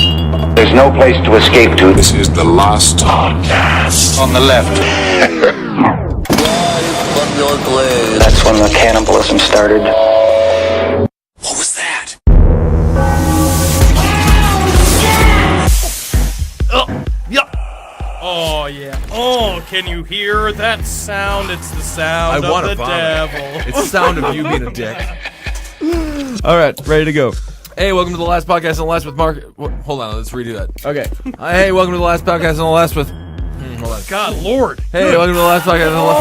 There's no place to escape to. This is the last podcast. On the left. That's when the cannibalism started. What was that? Oh, yeah. Oh, can you hear that sound? It's the sound of the devil. It's the sound of you being a dick. All right, ready to go. Hey, welcome to the last podcast on the last with Mark. Hold on, let's redo that. Okay. Hey, welcome to the last podcast on the last with. Hold on. God, Lord. Hey, welcome to the last podcast on the left.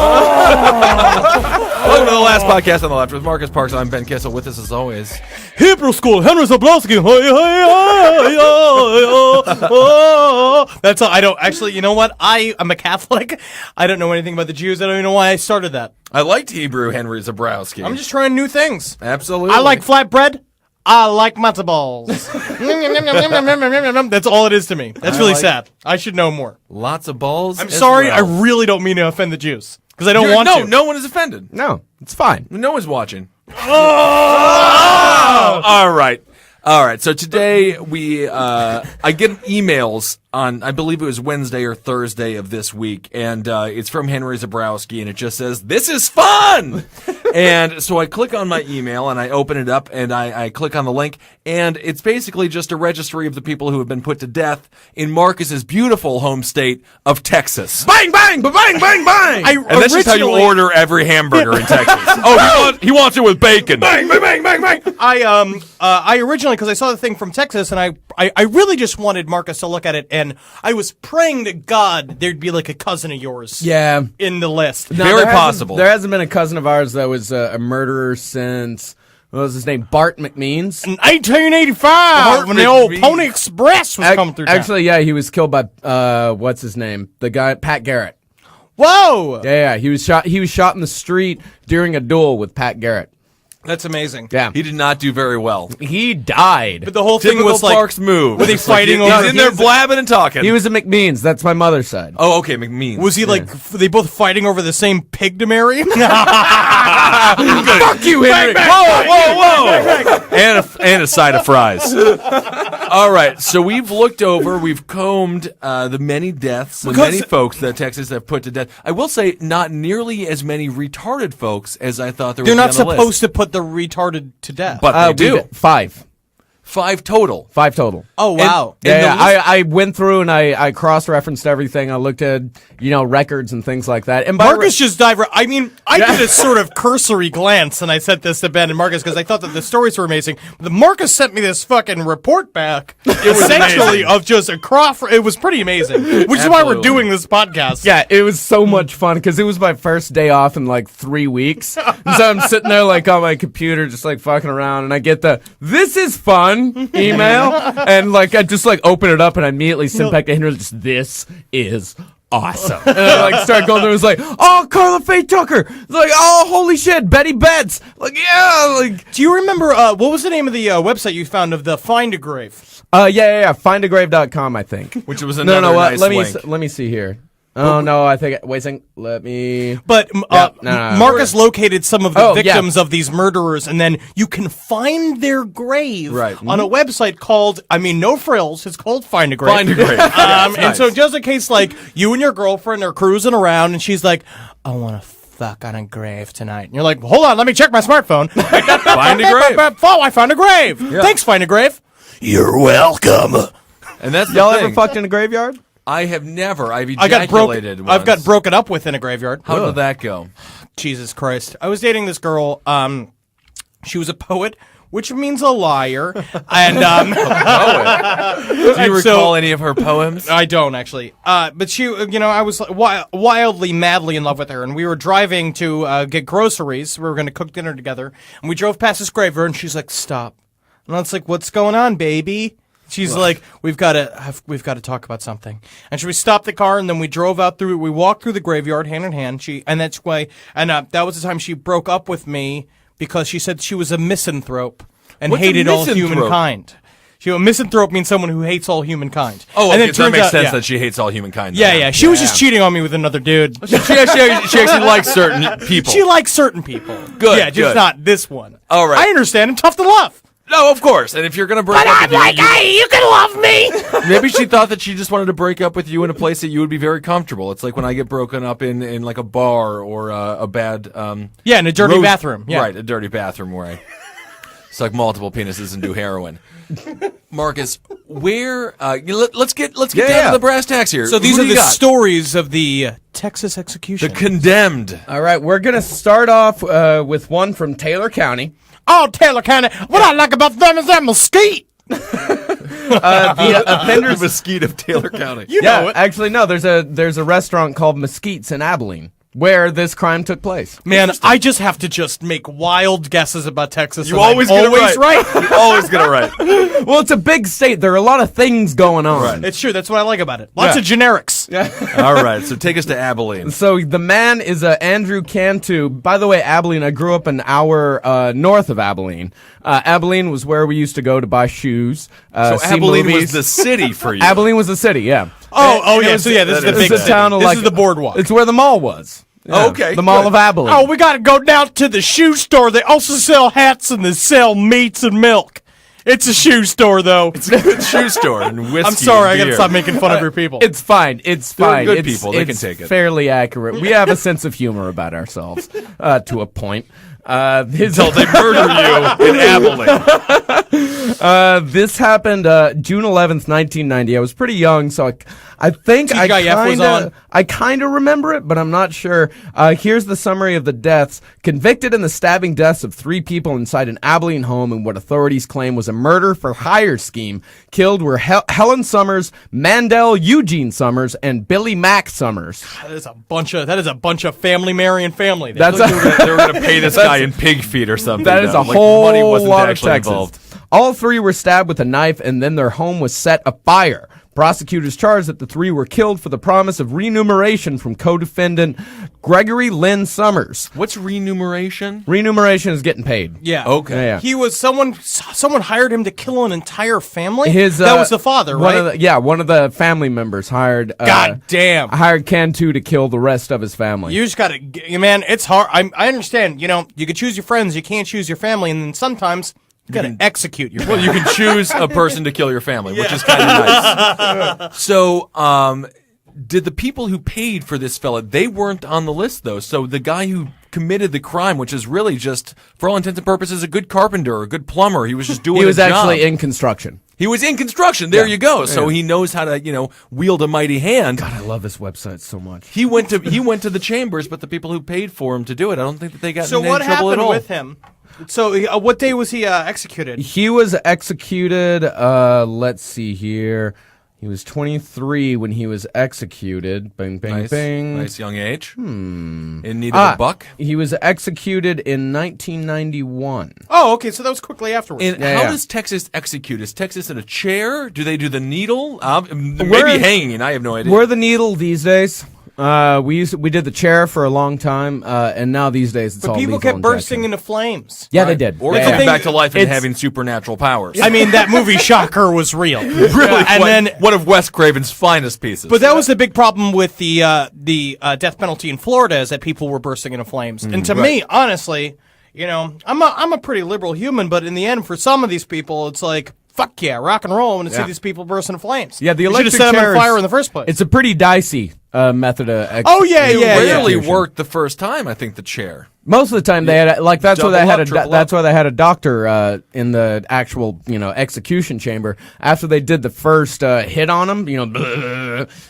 Welcome to the last podcast on the left with Marcus Parks. I'm Ben Kissel. With us as always. Hebrew School, Henry Zablowski. That's all. I don't actually. You know what? I'm a Catholic. I don't know anything about the Jews. I don't even know why I started that. I liked Hebrew Henry Zabrowski. I'm just trying new things. Absolutely. I like flatbread. I like matzo balls. That's all it is to me. That's really sad. I should know more. Lots of balls. I'm sorry. I really don't mean to offend the Jews because I don't want to. No one is offended. No, it's fine. No one's watching. Oh! All right. So today I get emails on, I believe it was Wednesday or Thursday of this week, and it's from Henry Zabrowski, and it just says, "This is fun!" And so I click on my email, and I open it up, and I click on the link, and it's basically just a registry of the people who have been put to death in Marcus's beautiful home state of Texas. Bang, bang, bang, bang, bang. And that's just how you order every hamburger in Texas. Oh, he wants it with bacon. Bang, bang, bang, bang, bang. I originally, because I saw the thing from Texas, and I really just wanted Marcus to look at it, and I was praying to God there'd be like a cousin of yours in the list. No, Very possible. There hasn't been a cousin of ours that was a murderer since, what was his name, Bart McMeans? In 1885, when the old Pony Express was coming through town. Actually, yeah, he was killed by, what's his name? The guy, Pat Garrett. Whoa! Yeah, he was shot in the street during a duel with Pat Garrett. That's amazing. Yeah. He did not do very well. He died. But the whole thing Typical was like, Parks move. were they fighting He's over? in there blabbing and talking. He was a McMeans. That's my mother's side. Oh, okay, McMeans. Was he like, were they both fighting over the same pig to marry? Fuck you, Henry. Whoa. And a side of fries. All right, so we've combed the many deaths, the many folks that Texas have put to death. I will say, not nearly as many retarded folks as I thought there would be on the list. They're not supposed to put the retarded to death. But they do. 5 total. Oh, wow. I went through and I cross-referenced everything. I looked at, records and things like that. And Marcus just dived. I did a sort of cursory glance, and I sent this to Ben and Marcus because I thought that the stories were amazing. But Marcus sent me this fucking report back, essentially of just a cross. It was pretty amazing, which is why we're doing this podcast. Yeah, it was so much fun because it was my first day off in like 3 weeks. And so I'm sitting there like on my computer just like fucking around, and I get "this is fun" email, and like I just like open it up and I immediately send back to Henry, just "this is awesome." And I like start going through, it was like, "Oh, Carla Faye Tucker." It's like, "Oh, holy shit, Betty Betts." Like, yeah, like. Do you remember what was the name of the website you found of the Find a Grave? Yeah, findagrave.com, I think. Which was another nice link. Let me see here. Oh, no, I think... Wait a second. Let me... But Marcus located some of the victims of these murderers, and then you can find their grave on a website called, no frills, it's called Find a Grave. Find a Grave. And so just in case, like, you and your girlfriend are cruising around, and she's like, "I want to fuck on a grave tonight." And you're like, "Hold on, let me check my smartphone." Find a grave. Oh, I found a grave. Yeah. Thanks, Find a Grave. You're welcome. And that's the Y'all thing. ever fucked in a graveyard? I have never. I've ejaculated once. I've got broken up with in a graveyard. How did that go? Jesus Christ. I was dating this girl. She was a poet, which means a liar. And Do you recall any of her poems? I don't, actually. But she, I was wildly, madly in love with her. And we were driving to get groceries. We were going to cook dinner together. And we drove past this graveyard, and she's like, "Stop." And I was like, "What's going on, baby?" She's like, we've got to talk about something. And so we stopped the car, and then we drove out through. We walked through the graveyard hand in hand. That was the time she broke up with me because she said she was a misanthrope and hated all humankind. A misanthrope means someone who hates all humankind. Oh, and okay, that makes sense that she hates all humankind. Yeah. She was just cheating on me with another dude. She actually likes certain people. She likes certain people. Good. Yeah, just not this one. All right. I understand. I'm tough to love. No, of course. And if you're going to break up with you, hey, you can love me. maybe she thought that she just wanted to break up with you in a place that you would be very comfortable. It's like when I get broken up in like a bar or a bad Yeah, in a dirty bathroom. Yeah. Right, a dirty bathroom where I suck multiple penises and do heroin. Marcus, where let's get down to the brass tacks here. So these Who are do you the got? stories of the Texas execution. The condemned. All right, we're going to start off with one from Taylor County. Oh, Taylor County. What I like about them is that mesquite. The offenders. Mesquite of Taylor County. You know it. Actually, no. There's a restaurant called Mesquite's in Abilene where this crime took place. Man, I just have to just make wild guesses about Texas. You and always I'm get it always right. You always get it right. Well, it's a big state. There are a lot of things going on. It's true. That's what I like about it. Lots Yeah. of generics. All right, so take us to Abilene. So the man is Andrew Cantu. By the way, Abilene, I grew up an hour north of Abilene. Abilene was where we used to go to buy shoes, So see Abilene movies. was the city for you. Abilene was the city, yeah. Oh, yeah. So, yeah, this is the that big is city. town of This like, is the boardwalk. It's where the mall was. Yeah, Okay, the Mall good. of Abilene. Oh, we got to go down to the shoe store. They also sell hats and they sell meats and milk. It's a shoe store, though. It's a good shoe store and whiskey. I'm sorry. I and got to beer. stop making fun of your people. It's fine. It's They're fine. good It's- people. They can it's take it. Fairly accurate. We have a sense of humor about ourselves, to a point. Until they murder you in Abilene. This happened June 11th, 1990. I was pretty young, so I think TGIF was on. I kind of remember it, but I'm not sure. Here's the summary of the deaths. Convicted in the stabbing deaths of 3 people inside an Abilene home in what authorities claim was a murder for hire scheme. Killed were Helen Summers, Mandel Eugene Summers, and Billy Mack Summers. That is a bunch of family marrying family. That's They were going to pay this guy in pig feet or something. That is a Like, whole money wasn't lot of actually Texas. involved. All 3 were stabbed with a knife, and then their home was set afire. Prosecutors charged that the 3 were killed for the promise of remuneration from co-defendant Gregory Lynn Summers. What's remuneration? Remuneration is getting paid. Yeah. Okay. Yeah. He was someone hired him to kill an entire family. His that was the father, right? One of the family members hired. God damn. Hired Cantu to kill the rest of his family. You just gotta, man. It's hard. I understand. You know, you can choose your friends, you can't choose your family, and then sometimes you gotta execute your. Well, you can choose a person to kill your family, which is kind of nice. So, did the people who paid for this fella, they weren't on the list, though. So the guy who committed the crime, which is really just, for all intents and purposes, a good carpenter, a good plumber, he was just doing He was a job. actually in construction. He was in construction. There you go. So he knows how to, wield a mighty hand. God, I love this website so much. He went to the chambers, but the people who paid for him to do it, I don't think that they got So in what any trouble at happened all. with him? So what day was he executed? He was executed, let's see here. He was 23 when he was executed. Bing, bing, Nice, bing. nice young age. In need of a buck. He was executed in 1991. Oh, okay. So that was quickly afterwards. And Yeah, how yeah. does Texas execute? Is Texas in a chair? Do they do the needle? We're- Maybe hanging. I have no idea. We're the needle these days. We did the chair for a long time, and now these days it's all but people lethal kept bursting injection. into flames. Yeah, they did. Or Yeah, coming yeah. back to life and It's- having supernatural powers. I mean, that movie Shocker was real. really, and then. one of Wes Craven's finest pieces. But that was the big problem with the death penalty in Florida, is that people were bursting into flames. And to me, honestly, I'm a pretty liberal human, but in the end, for some of these people, it's like, fuck yeah, rock and roll when to see these people burst into flames. Yeah, the You should have electric set them chair on fire is- in the first place. It's a pretty dicey method of Oh, yeah, It yeah, rarely execution. worked the first time. I think the chair. Most of the time they had that's why they Double had up, triple that's up. why they had a doctor in the actual execution chamber after they did the first hit on him.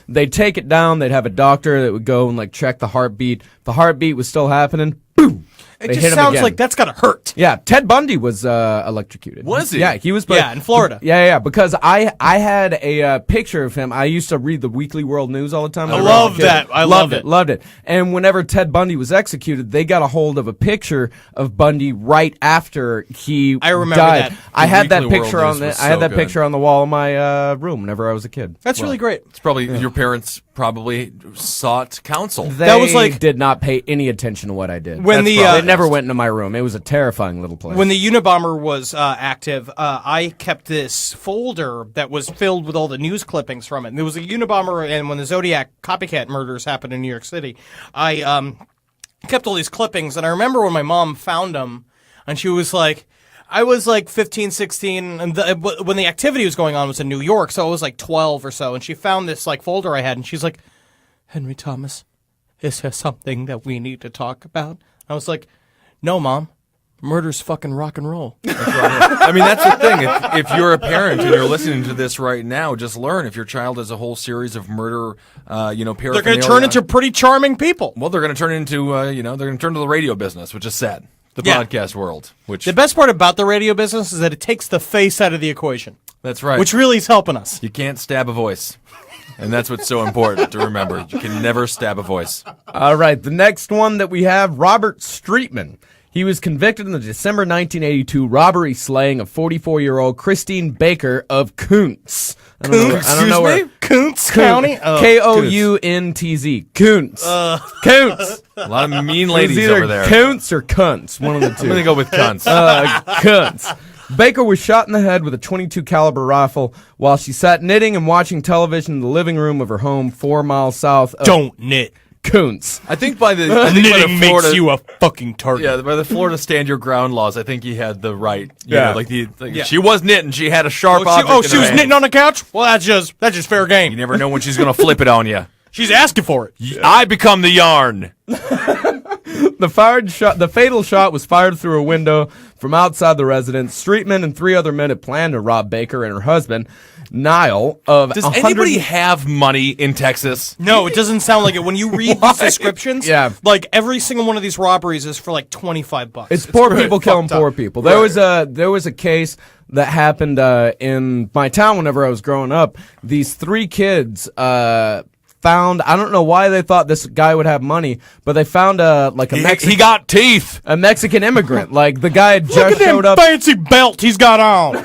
They'd take it down. They'd have a doctor that would go and check the heartbeat. If the heartbeat was still happening, boom. It They just hit him sounds again. like that's gotta hurt. Yeah, Ted Bundy was electrocuted. Was he? Yeah, he was. Yeah, in Florida. Yeah, because I had a picture of him. I used to read the Weekly World News all the time. I whenever was a love kid. that. I loved love it. Loved it. And whenever Ted Bundy was executed, they got a hold of a picture of Bundy right after he I remember died. that. I The had that Weekly World picture on News the was I had so that good. picture on the wall of my room whenever I was a kid. That's really great. It's probably your parents probably sought counsel. They That was like- did not pay any attention to what I did. When the, they never went into my room. It was a terrifying little place. When the Unabomber was active, I kept this folder that was filled with all the news clippings from it. And there was a Unabomber, and when the Zodiac copycat murders happened in New York City, I kept all these clippings. And I remember when my mom found them, and she was like, I was like 15, 16, and when the activity was going on was in New York, so I was like 12 or so, and she found this like folder I had, and she's like, Henry Thomas, is there something that we need to talk about? I was like, no, Mom. Murder's fucking rock and roll. I mean, that's the thing. If you're a parent and you're listening to this right now, just learn if your child has a whole series of murder, paraphernalia. They're going to turn into pretty charming people. Well, they're going to turn into, they're going to turn to the radio business, which is sad. The podcast world. Which the best part about the radio business is that it takes the face out of the equation. That's right. Which really is helping us. You can't stab a voice. And that's what's so important to remember. You can never stab a voice. All right, the next one that we have, Robert Streetman. He was convicted in the December 1982 robbery slaying of 44-year-old Christine Baker of Kuntz. I don't know where. Kuntz County? K-O-U-N-T-Z. Kuntz. Kuntz. A lot of mean ladies It's either over there. Kuntz or Kuntz, one of the two. I'm going to go with cunts. Kuntz. Baker was shot in the head with a .22 caliber rifle while she sat knitting and watching television in the living room of her home 4 miles south of Don't knit. Kuntz. I think by the Knitting Florida, makes you a fucking target. Yeah, by the Florida stand your ground laws, I think he had the right. Yeah. She was knitting. She had a sharp object. She was knitting on the couch? Well, that's just fair game. You never know when she's going to flip it on you. She's asking for it. I become the yarn. The fatal shot was fired through a window from outside the residence. Streetman and 3 other men had planned to rob Baker and her husband, Niall, of Does anybody have money in Texas? No, it doesn't sound like it. When you read these descriptions, like every single one of these robberies is for like $25. It's poor people killing poor up. people. There was a case that happened in my town whenever I was growing up. These 3 kids found, I don't know why they thought this guy would have money, but they found a Mexican. He got teeth. A Mexican immigrant. Like the guy had just showed up. Fancy belt he's got on.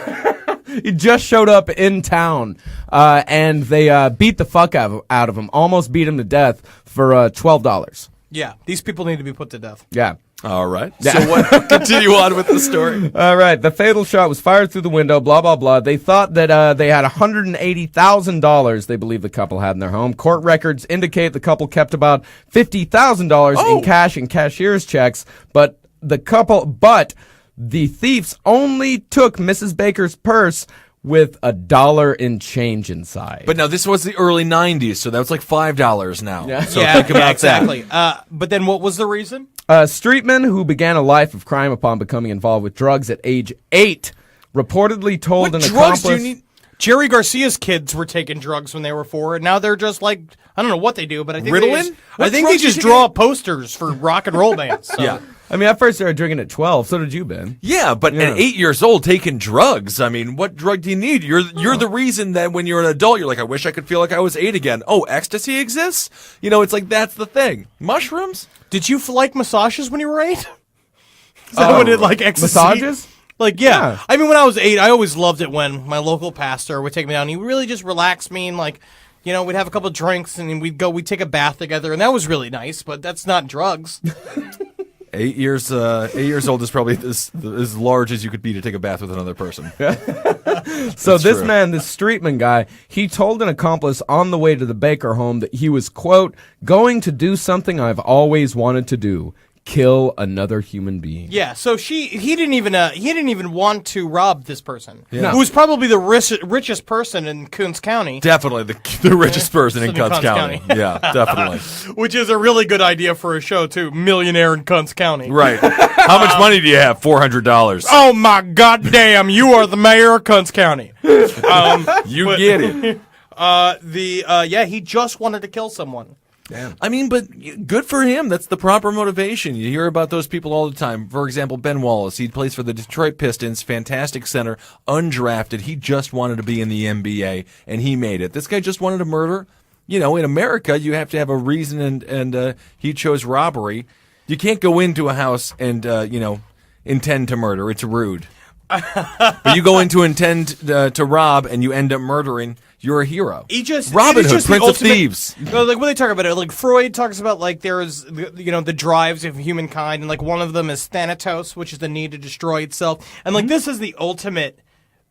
He just showed up in town, and they beat the fuck out of him. Almost beat him to death for $12. Yeah, these people need to be put to death. Yeah. All right. So what? Continue on with the story. All right. The fatal shot was fired through the window, blah, blah, blah. They thought that they had $180,000 they believe the couple had in their home. Court records indicate the couple kept about $50,000 in cash and cashier's checks, but the thieves only took Mrs. Baker's purse with $1 in change inside. But now this was the early 90s, so that was like $5 now. Yeah. So think about exactly. that. But then what was the reason? Streetman, who began a life of crime upon becoming involved with drugs at age 8, reportedly told an drugs accomplice... do you need? Jerry Garcia's kids were taking drugs when they were 4, and now they're just like, I don't know what they do, but I think Ritalin? they just draw posters for rock and roll bands. So. Yeah. I mean, I first started drinking at 12. So did you, Ben. Yeah, but at 8 years old, taking drugs. I mean, what drug do you need? You're the reason that when you're an adult, you're like, I wish I could feel like I was 8 again. Oh, ecstasy exists? It's like that's the thing. Mushrooms? Did you like massages when you were 8? Is that what it like ecstasy? Massages? Like, yeah. I mean, when I was 8, I always loved it when my local pastor would take me down. He would really just relax me and like, we'd have a couple of drinks and we'd take a bath together, and that was really nice. But that's not drugs. 8 years old is probably as large as you could be to take a bath with another person. So this man, this Streetman guy, he told an accomplice on the way to the Baker home that he was, quote, going to do something I've always wanted to do. Kill another human being. Yeah, so he didn't even want to rob this person, No. who was probably the richest person in Coons County. Definitely the richest person in Kuntz County. Yeah, definitely. Which is a really good idea for a show too. Millionaire in Kuntz County. Right. How much money do you have? $400. Oh my goddamn! You are the mayor of Kuntz County. You get it. He just wanted to kill someone. Damn. I mean, but good for him. That's the proper motivation. You hear about those people all the time. For example, Ben Wallace. He plays for the Detroit Pistons, fantastic center, undrafted. He just wanted to be in the NBA, and he made it. This guy just wanted to murder. In America, you have to have a reason, and he chose robbery. You can't go into a house and, intend to murder. It's rude. But you go into intend to rob, and you end up murdering. You're a hero. Robin Hood, Prince of Thieves. Like when they talk about it, like Freud talks about like there's the drives of humankind, and like one of them is Thanatos, which is the need to destroy itself, and like this is the ultimate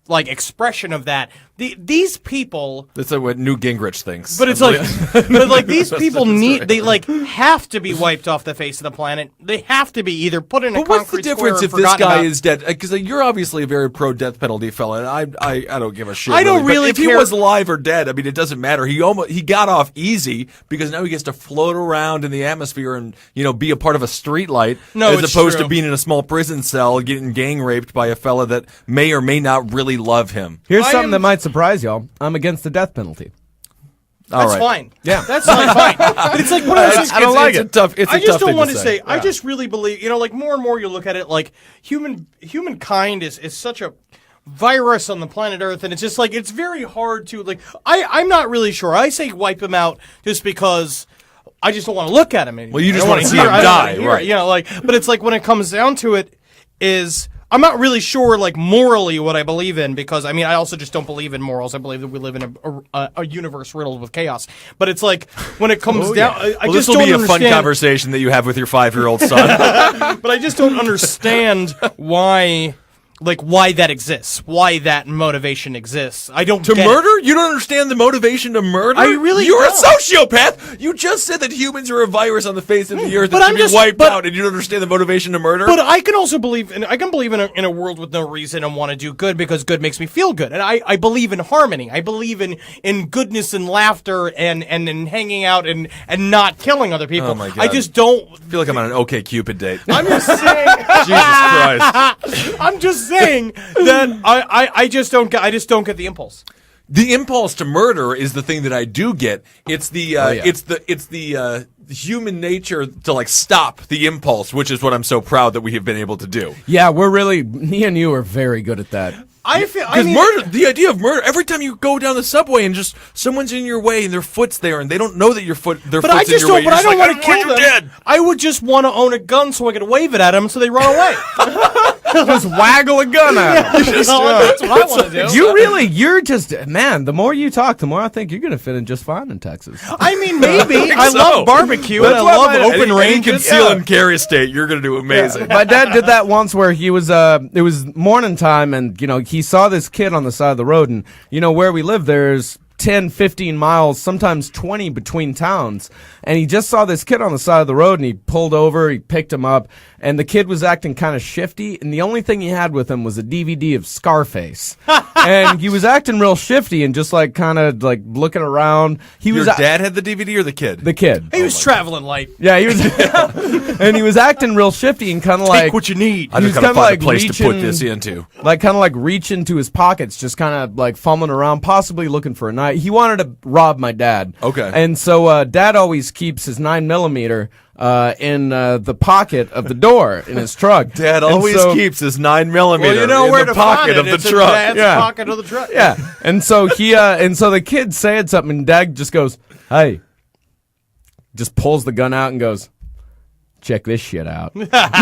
like expression of that. These people. That's what Newt Gingrich thinks. But it's like, but like these people they like have to be wiped off the face of the planet. They have to be either put in a But what's the concrete difference square if or this forgotten guy about. is dead? Because you're obviously a very pro death penalty fella, and I don't give a shit. I don't But really if he care. was alive or dead, I mean, it doesn't matter. He got off easy because now he gets to float around in the atmosphere and be a part of a streetlight, No, as it's opposed true. to being in a small prison cell getting gang raped by a fella that may or may not really love him. Here's I something am- that might surprise y'all. I'm against the death penalty. All That's right. fine. Yeah. That's like fine. But it's like one of those things. I don't like it's it. A tough, it's a I just tough don't thing want to to say. say. I just really believe, like more and more you look at it, like humankind is such a virus on the planet Earth, and it's just like it's very hard to like. I'm not really sure. I say wipe him out just because I just don't want to look at him anymore. Well, you just I don't wanna wanna see hear- him I don't wanna die, hear right. it, like, but it's like when it comes down to it, is I'm not really sure, like morally, what I believe in because I mean I also just don't believe in morals. I believe that we live in a universe riddled with chaos. But it's like when it comes down, I Well, just this will don't be a understand. fun conversation that you have with your 5-year-old son. But I just don't understand why that exists, why that motivation exists. I don't To get murder? You don't understand the motivation to murder? I really You're don't. a sociopath! You just said that humans are a virus on the face of the earth But that I'm should just- be wiped but- out, and you don't understand the motivation to murder? It. But I can also believe in in a world with no reason and want to do good because good makes me feel good. And I believe in harmony. I believe in goodness and laughter and in hanging out and not killing other people. Oh my God. I just don't. I feel like I'm on an OK Cupid date. I'm just saying. Jesus Christ. I'm just saying that I just don't get the impulse. The impulse to murder is the thing that I do get. It's the yeah. it's the human nature to like stop the impulse, which is what I'm so proud that we have been able to do. Yeah, me and you are very good at that. I feel Because murder, the idea of murder, every time you go down the subway and just someone's in your way and their foot's there and they don't know that their foot's But I in just your way. don't. But you're I don't like, want to kill you them. dead. I would just want to own a gun so I could wave it at them so they run away. Just waggle a gun at him. That's what I want to do. You're just, man, the more you talk, the more I think you're going to fit in just fine in Texas. I mean, maybe. I so. love barbecue and I That's why love my- open Any ranges. conceal and carry state, you're going to do amazing. My dad did that once where he was, it was morning time and, he saw this kid on the side of the road and, where we live, there's 10, 15 miles, sometimes 20 between towns. And he just saw this kid on the side of the road and he pulled over, he picked him up, and the kid was acting kind of shifty. And the only thing he had with him was a DVD of Scarface. And he was acting real shifty and just like kind of like looking around. Your dad had the DVD or the kid? The kid. He was traveling light. Yeah, he was, and he was acting real shifty and kind of like, Take what you need. I he just was got to kinda find like a place to put reaching- this into. like kind of like reach into his pockets, just kind of like fumbling around, possibly looking for a knife. He wanted to rob my dad. Okay. And so Dad always keeps his 9mm in the pocket of the door in his truck. Dad And always so- keeps his 9mm Well, you know in where the to find pocket it. of the It's in truck. Dad's Yeah. pocket of the truck. Yeah. And so the kid said something, and Dad just goes, "Hey," just pulls the gun out and goes, "Check this shit out."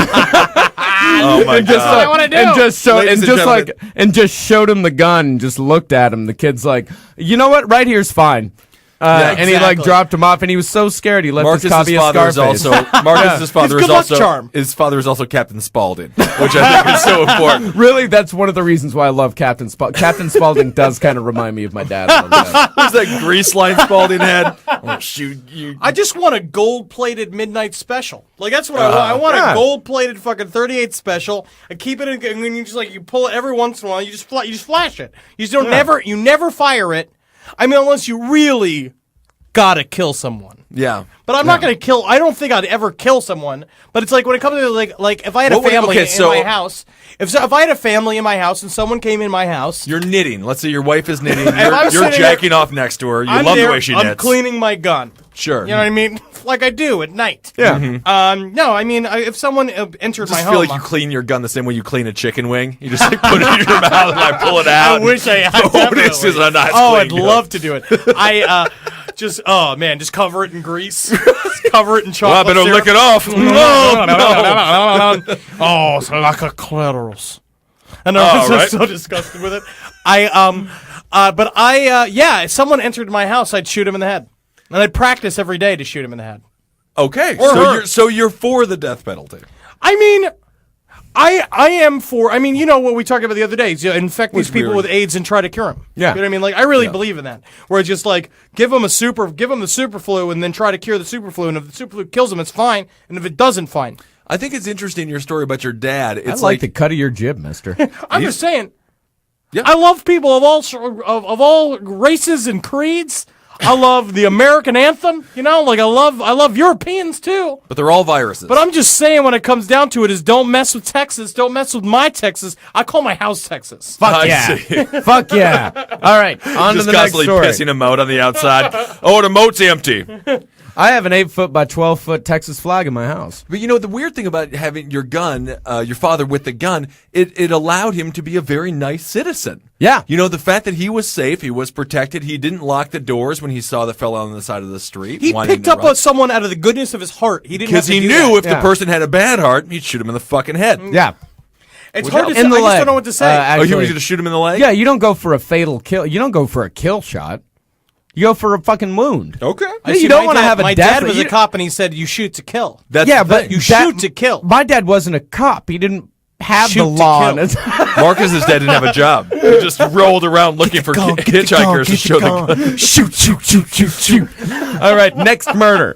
Oh my Just God. I wanna do. and just showed Ladies and and just gentlemen. like and just showed him the gun and just looked at him. The kid's like, "You know what? Right here's fine." And he like exactly. dropped him off, and he was so scared he left his Marcus's copy of father is Scarface. also Marcus's father His is good luck also charm. his father is also Captain Spaulding, which I think is so important. Really, that's one of the reasons why I love Captain Spaulding. Captain Spaulding does kind of remind me of my dad. A little bit. Who's that grease line Spaulding had? Oh shoot, you. I just want a gold-plated midnight special. Like that's what I want. I want yeah. a gold-plated fucking 38 special. I keep it in, and when you just like you pull it every once in a while. You just flash it. You just don't never fire it. I mean, unless you really gotta kill someone. Yeah. But I'm not gonna kill. I don't think I'd ever kill someone. But it's like when it comes to like if I had a What would- family okay, in so- my house. If I had a family in my house and someone came in my house, You're knitting. Let's say your wife is knitting. I'm You're sitting jacking off next to her. You I'm love there, the way she I'm knits. cleaning my gun. Sure. You know what I mean? Like I do at night. Yeah. No, I mean if someone entered my I just home, feel like you clean your gun the same way you clean a chicken wing. You just like put it in your mouth and I pull it out. I wish I had. Oh, this is a nice Oh, I'd clean gun. love to do it. I just just cover it in grease, just cover it in Well, I chocolate better syrup. lick it off. No, no. Oh, so like a clitoris. And Oh, I was right. so disgusted with it. If someone entered my house, I'd shoot him in the head, and I'd practice every day to shoot him in the head. Okay, Or her. so you're for the death penalty. I mean, I am for. I mean, you know what we talked about the other day? Is, infect these people with AIDS and try to cure them. Yeah. You know what I mean? Like, I really believe in that. Where it's just like give them the super flu and then try to cure the super flu, and if the super flu kills them, it's fine, and if it doesn't, fine. I think it's interesting your story about your dad. It's I like the cut of your jib, mister. I'm just saying. Yeah. I love people of all races and creeds. I love the American anthem. You know, like I love Europeans too. but they're all viruses. But I'm just saying, when it comes down to it, is don't mess with Texas. Don't mess with my Texas. I call my house Texas. Fuck I yeah. see. Fuck yeah. All right, on to Just the next constantly story. pissing him out on the outside. Oh, the moat's empty. I have an 8-foot by 12-foot Texas flag in my house. But you know, the weird thing about having your gun, your father with the gun, it allowed him to be a very nice citizen. Yeah. You know, the fact that he was safe, he was protected, he didn't lock the doors when he saw the fellow on the side of the street. He wanting picked to up run. on someone out of the goodness of his heart. He didn't have Because to he do knew that. if the person had a bad heart, he'd shoot him in the fucking head. Yeah. It's hard to say. In I the just leg. don't know what to say. Oh, Actually, you were going to shoot him in the leg? yeah, you don't go for a fatal kill. You don't go for a kill shot. You go for a fucking wound. Okay. Yeah, you don't want to have a My death. dad was a cop, and he said, "You shoot to kill." That's Yeah, the but thing. You shoot to kill. My dad wasn't a cop. He didn't have Shoot the to law. kill. on his- Marcus's dad didn't have a job. He just rolled around looking for hitchhikers to show the gun. Shoot, shoot, shoot, shoot, shoot. All right, next murder.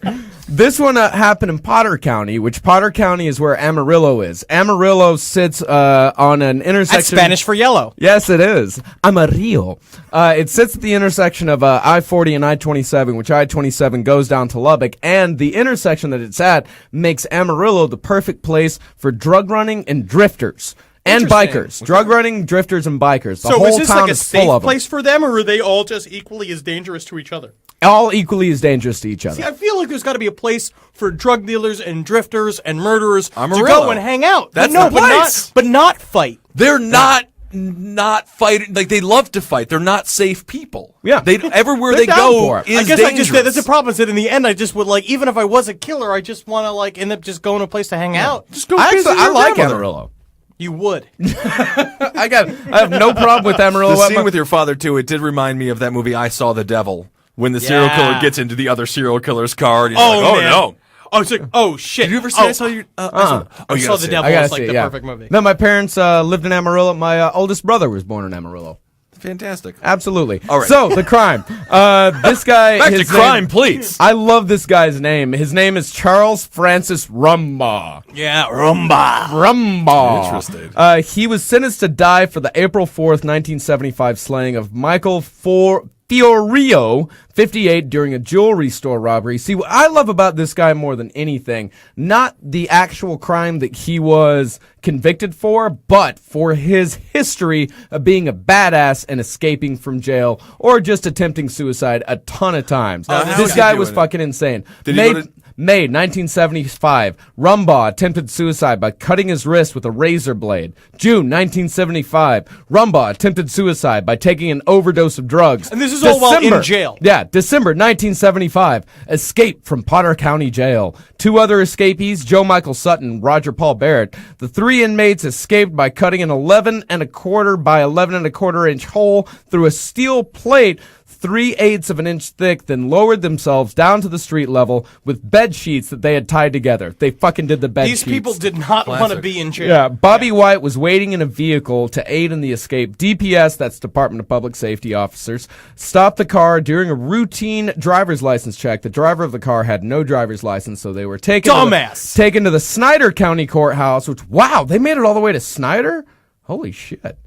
This one happened in Potter County, which Potter County is where Amarillo is. Amarillo sits on an intersection. That's Spanish for yellow. Yes, it is. Amarillo. It sits at the intersection of I-40 and I-27, which I-27 goes down to Lubbock, and the intersection that it's at makes Amarillo the perfect place for drug running and drifters. And Interesting. bikers. Drug running, drifters, and bikers. The So whole is this town like a is full safe of them. place for them, or are they all just equally as dangerous to each other? All equally as dangerous to each other. See, I feel like there's got to be a place for drug dealers and drifters and murderers to Amarillo. go and hang out. That's but the place. but not fight. They're not fighting. Like, they love to fight. They're not safe people. Yeah. Everywhere They're they down go for it. is I guess dangerous. that's the problem. Is that in the end, I just would like, even if I was a killer, I just want to like end up just going to a place to hang out. Just go visit I your like grandmother. Amarillo. You would. I have no problem with Amarillo. The scene with your father, too, it did remind me of that movie I Saw the Devil, when the serial killer gets into the other serial killer's car, and he's like, oh, man. no. Oh, it's like, oh shit. Did you ever see I Saw Your... I saw the devil. I gotta Was like see it, the yeah. perfect movie. No, my parents lived in Amarillo. My oldest brother was born in Amarillo. Fantastic. Absolutely. All right. So, the crime. This guy... Back to his crime, name- please. I love this guy's name. His name is Charles Francis Rumbaugh. Yeah, rumba. Rumbaugh. Interesting. He was sentenced to die for the April 4th, 1975 slaying of Michael Fiorio, 58, during a jewelry store robbery. See, what I love about this guy more than anything, not the actual crime that he was convicted for, but for his history of being a badass and escaping from jail or just attempting suicide a ton of times. how This is he guy doing was it? fucking insane. Did he go to- May 1975, Rumbaugh attempted suicide by cutting his wrist with a razor blade. June 1975, Rumbaugh attempted suicide by taking an overdose of drugs. And this is all while in jail. Yeah, December 1975, escape from Potter County Jail. Two other escapees, Joe Michael Sutton, Roger Paul Barrett. The three inmates escaped by cutting an 11 1/4 by 11 1/4 inch hole through a steel plate 3/8 of an inch thick, then lowered themselves down to the street level with bed sheets that they had tied together. They fucking did the bed These sheets. people did not want to Classic. be in jail. Yeah, Bobby White was waiting in a vehicle to aid in the escape. DPS, that's Department of Public Safety officers, stopped the car during a routine driver's license check. The driver of the car had no driver's license, so they were taken Dumbass. to the Snyder County Courthouse, which, wow, they made it all the way to Snyder? Holy shit.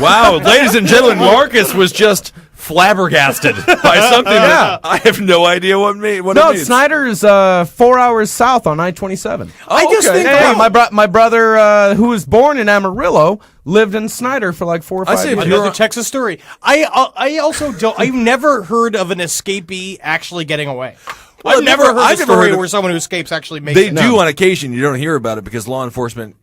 Wow, ladies and gentlemen, Marcus was just flabbergasted by something that I have no idea what it means. Snyder is 4 hours south on I-27. I just think Yeah, my brother, who was born in Amarillo, lived in Snyder for like 4 or 5 see. years. Another Texas story. I also don't. I've never heard of an escapee actually getting away. Well, I've never heard I've a never story heard of- where someone who escapes actually makes They it. do on occasion. You don't hear about it because law enforcement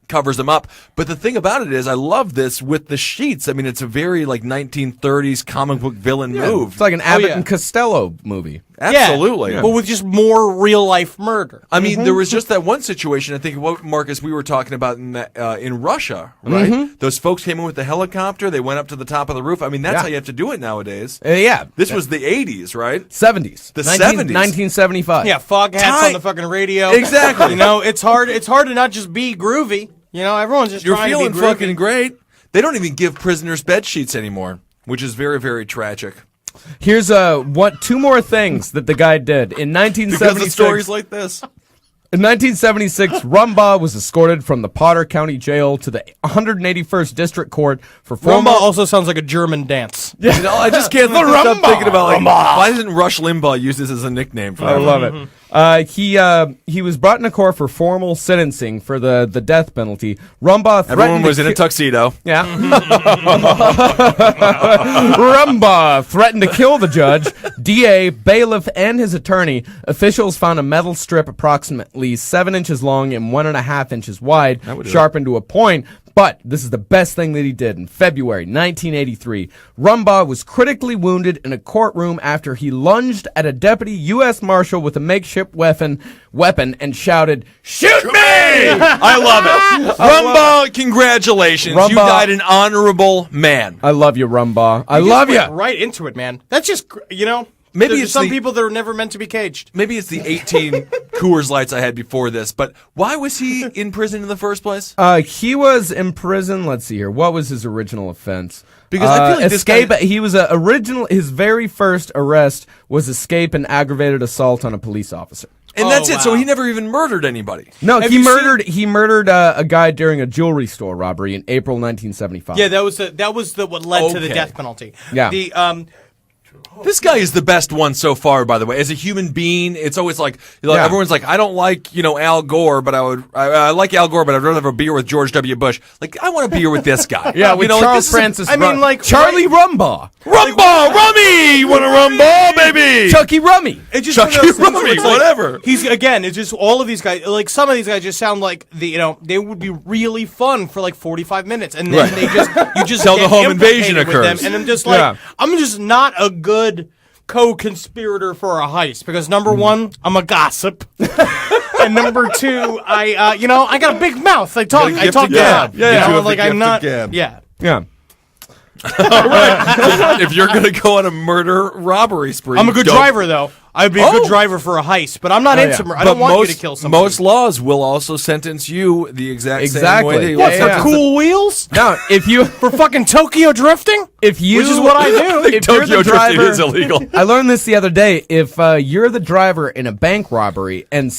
covers them up. But the thing about it is, I love this with the sheets. I mean, it's a very like 1930s comic book villain move. It's like an Abbott yeah. and Costello movie. Absolutely. Yeah, but with just more real life murder. I mean, there was just that one situation. I think what Marcus we were talking about in Russia, right? Those folks came in with the helicopter. They went up to the top of the roof. I mean, that's how you have to do it nowadays. Yeah. This was the 80s, right? 70s. The 70s. 1975. Yeah, fog hats on the fucking radio. Exactly. You know, it's hard to not just be groovy. You know, everyone's just You're trying feeling to be groovy. fucking great. They don't even give prisoners bed sheets anymore, which is very, very tragic. Here's two more things that the guy did. In 1976, Because of stories like this. In 1976, Rumbaugh was escorted from the Potter County Jail to the 181st District Court for formal... Rumba also sounds like a German dance. You know, I just can't stop thinking about, why doesn't Rush Limbaugh use this as a nickname for I him? love it. He was brought into court for formal sentencing for the death penalty. Rumbaugh threatened Everyone was in a tuxedo. Yeah. Rumbaugh threatened to kill the judge, DA, bailiff, and his attorney. Officials found a metal strip approximately 7 inches long and 1.5 inches wide, sharpened to a point. But this is the best thing that he did. In February 1983, Rumbaugh was critically wounded in a courtroom after he lunged at a deputy U.S. Marshal with a makeshift weapon and shouted, "Shoot me!" I love it. Rumbaugh, congratulations. You Rumbaugh. died an honorable man. I love you, Rumbaugh. I love you. Right into it, man. That's just, you know, Maybe there's it's some the- people that are never meant to be caged. Maybe it's the 18 Coors Lights I had before this, but why was he in prison in the first place? He was in prison. Let's see here. What was his original offense? Because I feel like this escape. guy- He was his very first arrest was escape and aggravated assault on a police officer. And that's Oh, it. So wow. he never even murdered anybody. No, Have he you murdered a guy during a jewelry store robbery in April 1975. Yeah, that was what led to the Okay. death penalty. Yeah. This guy is the best one so far, by the way. As a human being, it's always like Yeah. everyone's like, I don't like Al Gore, but I like Al Gore, but I'd rather have a beer with George W. Bush. Like, I want a beer with this guy. Yeah, with like, Charles this is a- Francis. I mean, like, Charlie Rumbaugh, Rumbaugh, Rummy, you want a Rumbaugh, baby? Chucky Rummy. It's just Chucky one of those things where Rummy, it's like, whatever. It's just all of these guys. Like some of these guys just sound like they would be really fun for like 45 minutes, and then you just Till the get home invasion implicated with occurs. them, and I'm just like, Yeah. I'm just not a good co-conspirator for a heist because number one, I'm a gossip, and number two, I got a big mouth. I talk gift loud. of gab. You know, You have the like gift I'm of not. gab. Yeah. Yeah. If you're going to go on a murder robbery spree, I'm a good don't- driver, though. I'd be a good driver for a heist, but I'm not into murder. I don't want you to kill somebody. Most laws will also sentence you the exact same way. They will What, for sentence cool wheels? Now, if you For fucking Tokyo drifting? which is what I do. If you're Tokyo the drifting driver, is illegal. I learned this the other day. If you're the driver in a bank robbery and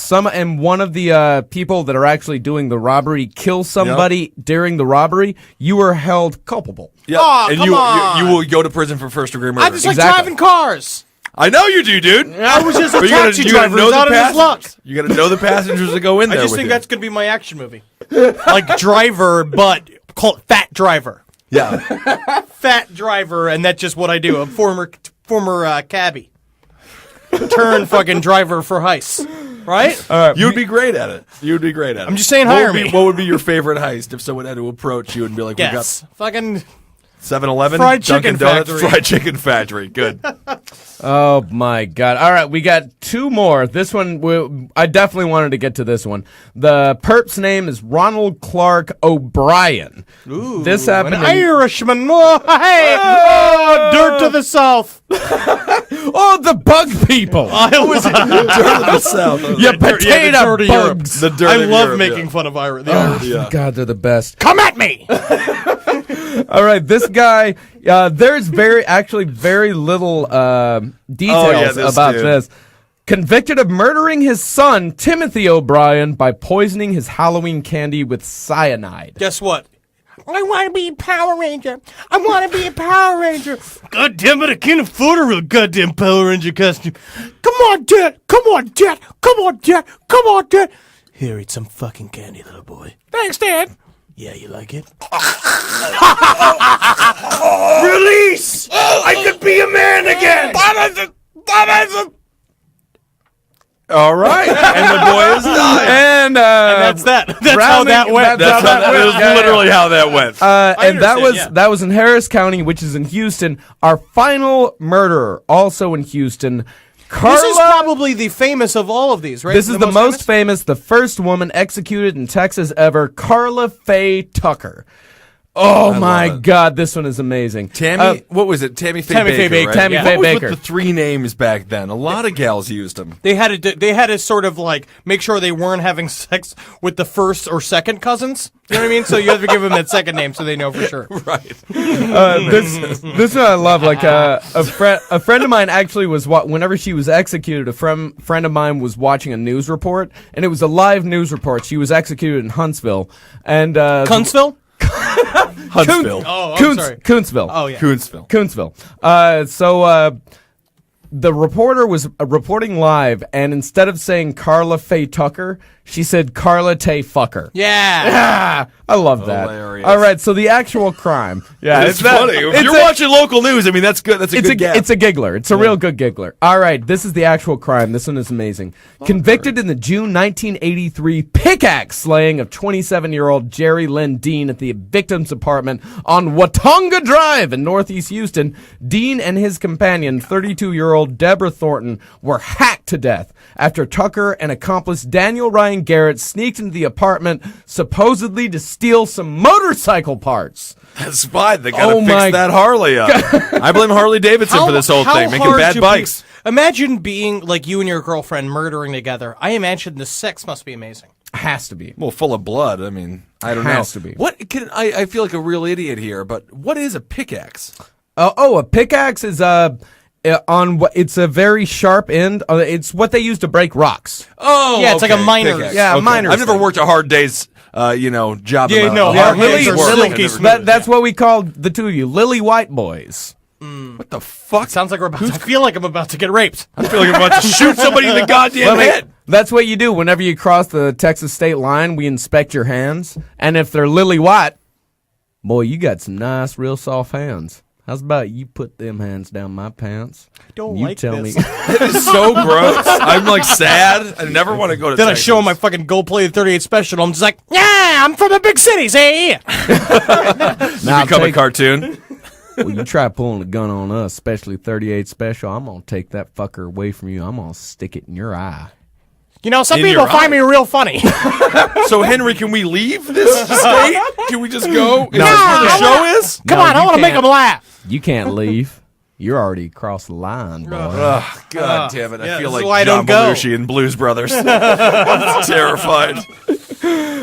one of the people that are actually doing the robbery kills somebody during the robbery, you are held culpable. Yeah, Aw, and come you on. will go to prison for first degree murder. I just like Exactly. driving cars. I know you do, dude. I was just a But you gotta- taxi you gotta driver know who's the out of his luck. passengers. You got to know the passengers that go in I there just with think you. that's going to be my action movie. Like Driver, but called Fat Driver. Yeah. Fat Driver, and that's just what I do. I'm former cabbie. Turn fucking driver for heists. Right? You'd be great at it. You'd be great at it. I'm just saying What hire would be- me. What would be your favorite heist if someone had to approach you and be like, Yes. Fucking we got 7-Eleven, Fried Dunkin' Chicken Donuts, Factory. Fried Chicken Factory. Good. Oh my God! All right, we got two more. This one, I definitely wanted to get to this one. The perp's name is Ronald Clark O'Brien. Ooh, This happened an in- Irishman. Oh, hey! Oh, dirt to the south. Oh, the bug people! I was Dirt of the South. You the potato dirt of Europe. bugs! The dirt I of love Europe, making yeah. fun of the Irish. Yeah. God, they're the best. Come at me! All right, this guy. There's very little details this about dude. this. Convicted of murdering his son Timothy O'Brien by poisoning his Halloween candy with cyanide. Guess what? I want to be a Power Ranger. I want to be a Power Ranger. God damn it, I can't afford a real goddamn Power Ranger costume. Come on, Dad. Come on, Dad. Come on, Dad. Come on, Dad. Here, eat some fucking candy, little boy. Thanks, Dad. Yeah, you like it? Release! I could be a man again! All right. And the boy is dying. And That's that. That's how that went. That's how that was literally how that went. and that understand, was yeah. that was in Harris County, which is in Houston. Our final murderer, also in Houston. This is probably the famous of all of these, right? This is the most famous, the first woman executed in Texas ever, Carla Faye Tucker. Oh my God, this one is amazing. Tammy, what was it? Tammy Faye Baker. Right? Tammy Faye What was Baker. with the 3 names back then? A lot of gals used them. They had to sort of like make sure they weren't having sex with the first or second cousins. You know what I mean? So you have to give them that second name so they know for sure. Right. This one I love. Like a friend of mine actually was whenever she was executed, a friend of mine was watching a news report, and it was a live news report. She was executed in Huntsville, and Huntsville? Huntsville. Oh, I'm sorry. Coonsville. Oh, yeah. Coonsville. So the reporter was reporting live, and instead of saying Carla Faye Tucker, she said Carla Tay Fucker. Yeah. I love that. Hilarious. All right, so the actual crime. Yeah, It's funny. If you're watching local news, I mean, that's good. That's a good guess. It's a giggler. It's a real good giggler. All right, this is the actual crime. This one is amazing. Convicted in the June 1983 pickaxe slaying of 27-year-old Jerry Lynn Dean at the victim's apartment on Watonga Drive in Northeast Houston, Dean and his companion, 32-year-old Deborah Thornton, were hacked to death after Tucker and accomplice Daniel Ryan Garrett sneaked into the apartment supposedly to steal some motorcycle parts. That's fine. They gotta fix that Harley up. I blame Harley Davidson for this whole thing, making bad bikes. Imagine being like you and your girlfriend murdering together. I imagine the sex must be amazing. Has to be. Well, full of blood. I mean, I don't know. Has to be. What can I feel like a real idiot here, but what is a pickaxe? A pickaxe is it's a very sharp end. It's what they use to break rocks. Oh, yeah, it's like a miner's. Pickaxe. Yeah, a miner's I've never thing. worked a hard day's, job. Yeah, no, Yeah, hard Lily, hands are Lily- silky smooth. that's what we called the two of you, Lily White Boys. What the fuck? Sounds like I feel like I'm about to get raped. I feel like I'm about to shoot somebody in the goddamn head. That's what you do whenever you cross the Texas state line. We inspect your hands, and if they're Lily White, boy, you got some nice, real soft hands. How's about you put them hands down my pants? Don't you like tell this. me. It is so gross. I'm like sad. I never want to go to Then Texas. I show him my fucking gold-plated 38 special. I'm just like, yeah, I'm from the big cities, eh? Now, become a cartoon. Well, you try pulling a gun on us, especially 38 special, I'm going to take that fucker away from you. I'm going to stick it in your eye. You know, some In people your find eye. me real funny. So, Henry, can we leave this state? Can we just go? Is No, this where you the can't. show is? Come No, on, I you want to make can't. them laugh. You can't leave. You're already across the line, boy. Oh, God damn it. I yeah, feel this is like why I John don't go. Belushi and Blues Brothers. I'm terrified.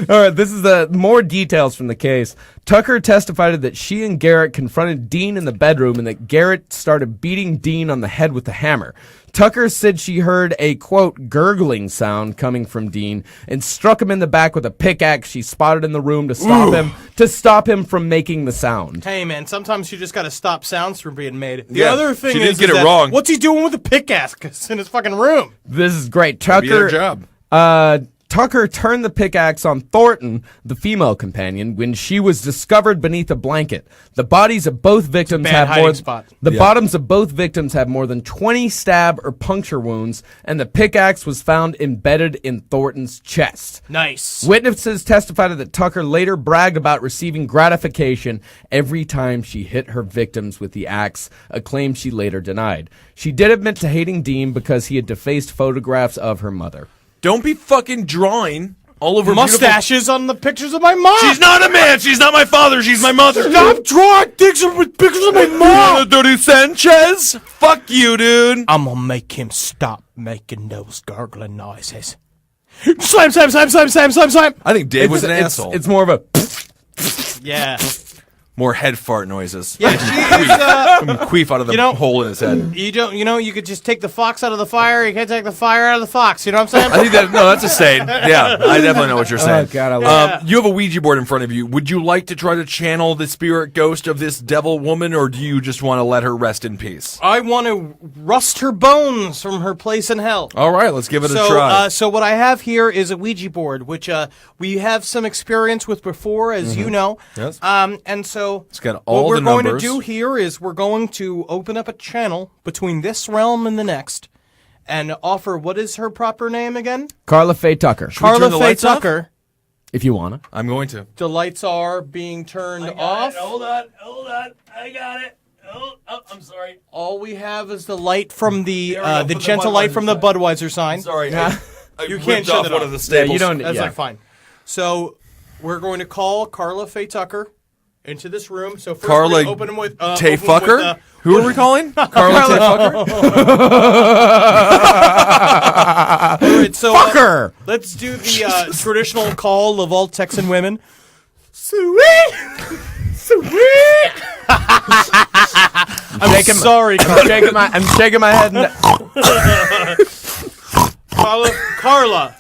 All right, this is the more details from the case. Tucker testified that she and Garrett confronted Dean in the bedroom and that Garrett started beating Dean on the head with a hammer. Tucker said she heard a, quote, gurgling sound coming from Dean and struck him in the back with a pickaxe she spotted in the room to stop him from making the sound. Hey, man, sometimes you just got to stop sounds from being made. The Yeah, other thing she didn't is get it that wrong. what's he doing with a pickaxe in his fucking room? This is great. Be their job. Tucker turned the pickaxe on Thornton, the female companion, when she was discovered beneath a blanket. The bodies of both victims bad have hiding more. spot. The Yeah. bottoms of both victims have more than 20 stab or puncture wounds, and the pickaxe was found embedded in Thornton's chest. Nice. Witnesses testified that Tucker later bragged about receiving gratification every time she hit her victims with the axe, a claim she later denied. She did admit to hating Dean because he had defaced photographs of her mother. Don't be fucking drawing all over Mustaches on the pictures of my mom. She's not a man. She's not my father. She's my mother. Stop drawing pictures of my mom. Dirty Sanchez. Fuck you, dude. I'm gonna make him stop making those gargling noises. Slam, slam, slam, slam, slam, slam, slam. I think Dave was an asshole. It's more of a. Yeah. More head fart noises. Yeah, Queef out of the hole in his head. you could just take the fox out of the fire. You can't take the fire out of the fox. You know what I'm saying? I think that's a saying. Yeah, I definitely know what you're saying. Oh, God, I love You have a Ouija board in front of you. Would you like to try to channel the spirit ghost of this devil woman, or do you just want to let her rest in peace? I want to rust her bones from her place in hell. All right, let's give it a try. So what I have here is a Ouija board, which we have some experience with before, as you know. Yes. And so It's got all what we're the going numbers. to do here is we're going to open up a channel between this realm and the next, and offer what is her proper name again? Carla Faye Tucker, we turn Carla the Faye lights off? Tucker. if you want to. I'm going to. The lights are being turned off. Hold on. I got it. I'm sorry. All we have is the light from the There we go, the from the gentle light from the Budweiser Budweiser sign. Sorry. You You can't ripped shut off it one off. of the staples. you don't. That's yeah. like fine. So we're going to call Carla Faye Tucker into this room. So first Carla we're gonna open them with Tay open them with, Fucker? Who are we calling? Carla Tay Fucker? all right, so, Fucker! let's do the traditional call of all Texan women. Sweet, sweet. I'm sorry, Carla. I'm shaking my head. Carla.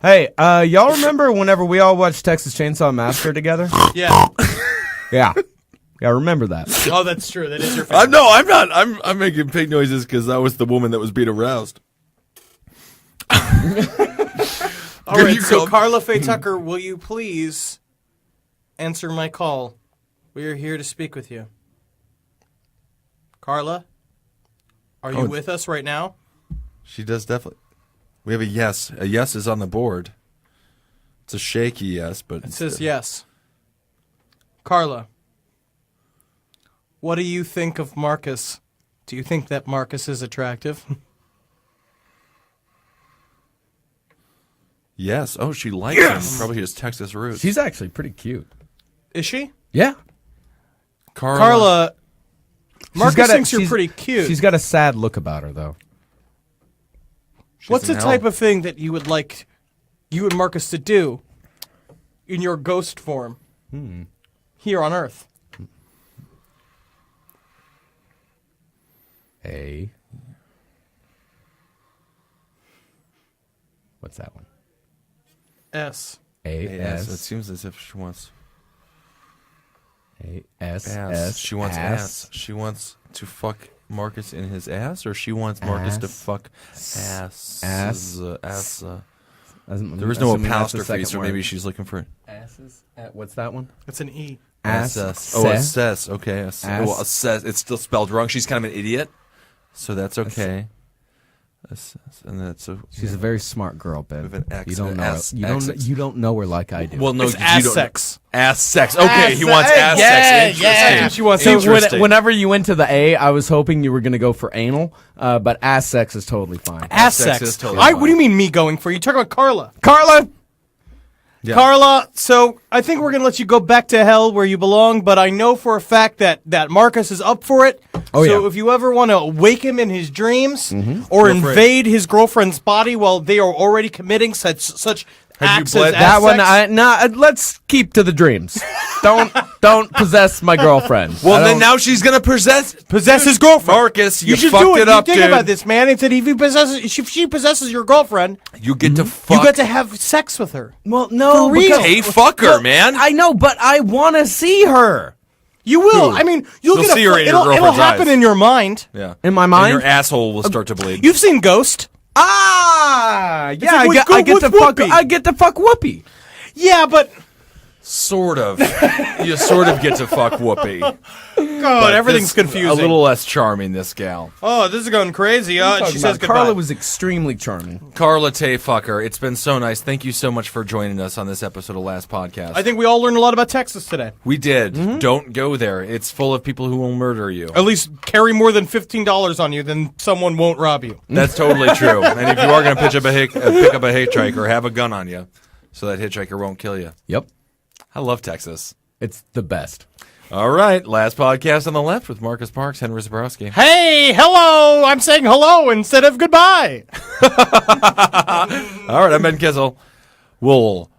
Hey, y'all remember whenever we all watched Texas Chainsaw Massacre together? Yeah. Yeah. Yeah, remember that. Oh, that's true. That is your favorite. No, I'm not. I'm making pig noises because that was the woman that was being aroused. All right, you so go. Carla Faye Tucker, will you please answer my call? We are here to speak with you. Carla, are you with us right now? She does definitely. We have a yes. A yes is on the board. It's a shaky yes, but It says yes. Carla, what do you think of Marcus? Do you think that Marcus is attractive? yes. Oh, she likes him. Probably his Texas roots. She's actually pretty cute. Is she? Yeah. Carla, Marcus thinks you're pretty cute. She's got a sad look about her, though. What's in the hell. type of thing that you would like you and Marcus to do in your ghost form here on Earth? A. What's that one? S. A Yes, it S seems as if she wants A S ass. S. She wants ass. She wants to fuck Marcus in his ass, or she wants Marcus to Ass. fuck ass. Ass. Ass. There There was no apostrophe, so maybe she's looking for it. Asses. What's that one? It's an E. Ass. Oh, assess. Okay. Ass. Well, assess. It's still spelled wrong. She's kind of an idiot, so that's okay. Assess, and that's a. She's a very smart girl, Ben. With an X, You don't an know. S, You don't. X. You don't know her like I do. Well, no, It's you ass don't- sex. Ass sex. Okay, he wants ass yeah, sex. yeah. Interesting. That's what she wants. So Interesting. whenever you went to the A, I was hoping you were going to go for anal, but ass sex is totally fine. Ass sex sex. is totally What fine. do you mean me going for? You talking about Carla? Carla. Yeah. Carla, so I think we're going to let you go back to hell where you belong, but I know for a fact that Marcus is up for it. Oh, so yeah. if you ever want to wake him in his dreams or Go for it. invade his girlfriend's body while they are already committing such Have you acts bled- as That ass one, sex, let's keep to the dreams. don't possess my girlfriend. Well, I then don't- now she's gonna possess his girlfriend. Marcus, you You should fucked do it. it up, you think dude. about this, man. It's that if she possesses your girlfriend, You get to fuck. you get to have sex with her. Well, no, For real. because- Hey, fuck her, man. I know, but I want to see her You will. I mean, you'll You'll get see her in your it'll girlfriend's happen eyes. in your mind. Yeah. in my And mind. your asshole will start to bleed. You've seen Ghost. Yeah, like with I get with to fuck. Whoopi. I get to fuck Whoopi. Yeah, but Sort of. You sort of get to fuck Whoopi. God, everything's This- confusing. A little less charming, this gal. Oh, this is going crazy. She says goodbye. Carla was extremely charming. Carla Tay Fucker, it's been so nice. Thank you so much for joining us on this episode of Last Podcast. I think we all learned a lot about Texas today. we did. Don't go there. It's full of people who will murder you. At least carry more than $15 on you, then someone won't rob you. That's totally true. And if you are going to pick up a hitchhiker, have a gun on you so that hitchhiker won't kill you. Yep, I love Texas. it's the best. All right, Last Podcast on the left with Marcus Parks, Henry Zabrowski. Hey, hello! I'm saying hello instead of goodbye. All right, I'm Ben Kissel. We'll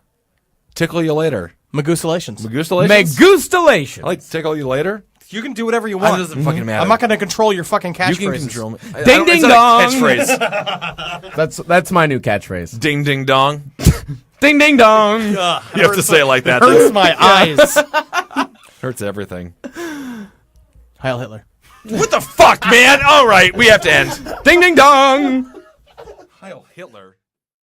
tickle you later. Magusulations. Magustalations? Megustalation. I like to tickle you later. You can do whatever you It want. doesn't fucking matter. I'm not going to control your fucking catchphrases. You can control me. Ding, ding, dong. Catchphrase. That's my new catchphrase. Ding ding dong. Ding ding dong. You have to say it like that. Hurts my eyes. Hurts everything. Heil Hitler. What the fuck, man? All right, we have to end. Ding ding dong. Heil Hitler.